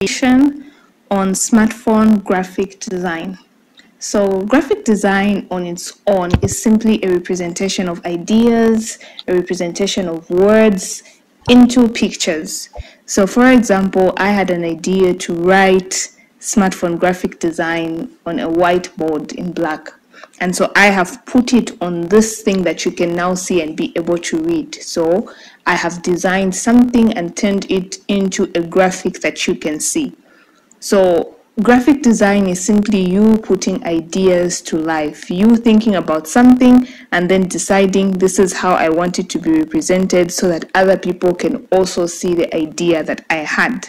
on smartphone graphic design. So graphic design on its own is simply a representation of ideas, a representation of words into pictures. So for example, I had an idea to write smartphone graphic design on a whiteboard in black. And so I have put it on this thing that you can now see and be able to read. So I have designed something and turned it into a graphic that you can see. So graphic design is simply you putting ideas to life, you thinking about something and then deciding this is how I want it to be represented so that other people can also see the idea that I had.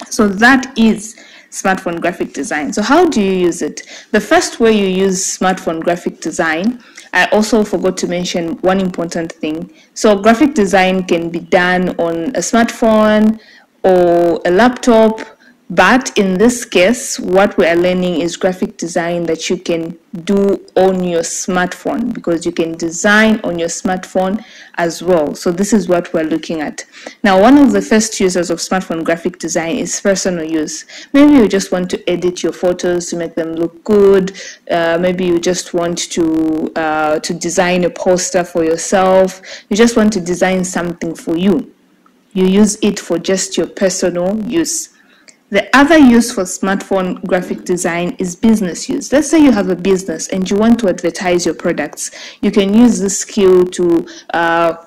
So that is smartphone graphic design. So how do you use it? The first way you use smartphone graphic design, I also forgot to mention one important thing. So graphic design can be done on a smartphone or a laptop, but in this case, what we are learning is graphic design that you can do on your smartphone, because you can design on your smartphone as well. So this is what we're looking at. Now, one of the first uses of smartphone graphic design is personal use. Maybe you just want to edit your photos to make them look good. Maybe you just want to design a poster for yourself. You just want to design something for you. You use it for just your personal use. The other use for smartphone graphic design is business use. Let's say you have a business and you want to advertise your products. You can use this skill to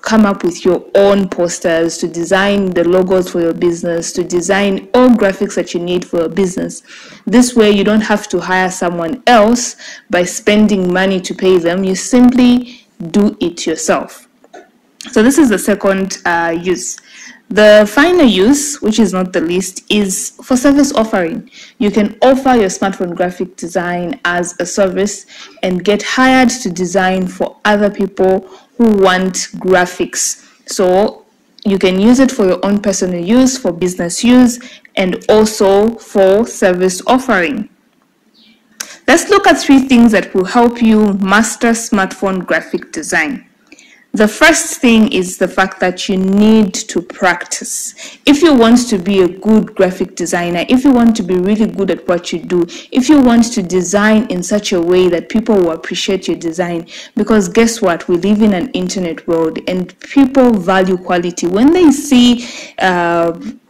come up with your own posters, to design the logos for your business, to design all graphics that you need for your business. This way you don't have to hire someone else by spending money to pay them. You simply do it yourself. So this is the second use. The final use, which is not the least, is for service offering. You can offer your smartphone graphic design as a service and get hired to design for other people who want graphics. So you can use it for your own personal use, for business use, and also for service offering. Let's look at 3 things that will help you master smartphone graphic design. The first thing is the fact that you need to practice. If you want to be a good graphic designer, if you want to be really good at what you do, if you want to design in such a way that people will appreciate your design, because guess what? We live in an internet world and people value quality. When they see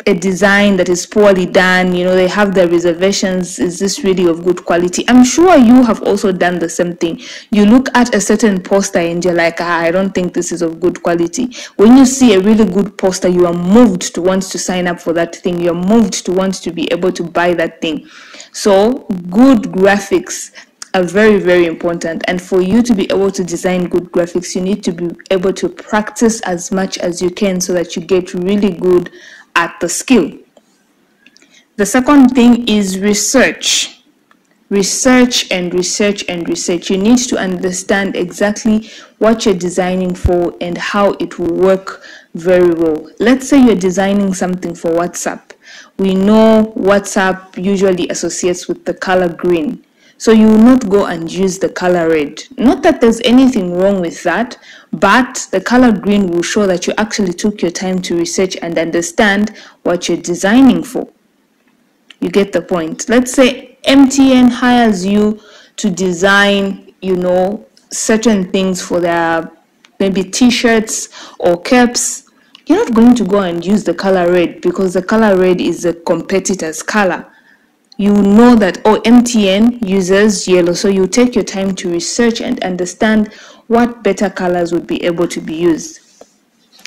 a design that is poorly done, you know, they have their reservations. Is this really of good quality? I'm sure you have also done the same thing. You look at a certain poster and you're like, I don't think this is of good quality. When you see a really good poster, you are moved to want to sign up for that thing. You're moved to want to be able to buy that thing. So good graphics are very, very important. And for you to be able to design good graphics, you need to be able to practice as much as you can so that you get really good at the skill. The second thing is research. Research and research and research. You need to understand exactly what you're designing for and how it will work very well. Let's say you're designing something for WhatsApp. We know WhatsApp usually associates with the color green. So you will not go and use the color red. Not that there's anything wrong with that, but the color green will show that you actually took your time to research and understand what you're designing for. You get the point. Let's say MTN hires you to design, you know, certain things for their maybe t-shirts or caps. You're not going to go and use the color red because the color red is a competitor's color. You know that, oh, MTN uses yellow, so you take your time to research and understand what better colors would be able to be used.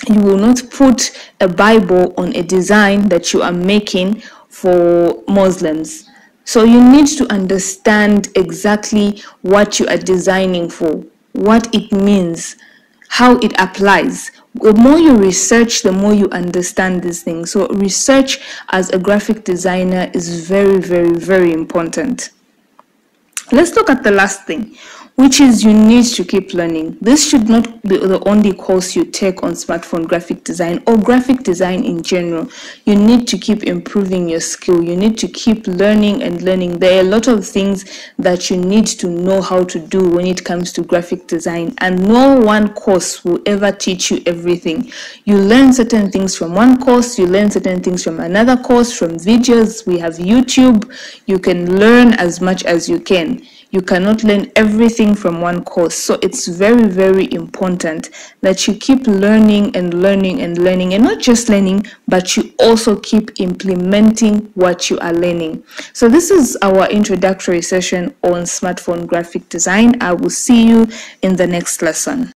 You will not put a Bible on a design that you are making for Muslims. So you need to understand exactly what you are designing for, what it means, how it applies. The more you research, the more you understand these things. So research as a graphic designer is very, very, very important. Let's look at the last thing. which is you need to keep learning. This should not be the only course you take on smartphone graphic design or graphic design in general. You need to keep improving your skill. You need to keep learning and learning. There are a lot of things that you need to know how to do when it comes to graphic design, and no one course will ever teach you everything. You learn certain things from one course, you learn certain things from another course, from videos. We have YouTube. You can learn as much as you can. You cannot learn everything from one course. So it's very, very important that you keep learning and learning and learning, and not just learning, but you also keep implementing what you are learning. So this is our introductory session on smartphone graphic design. I will see you in the next lesson.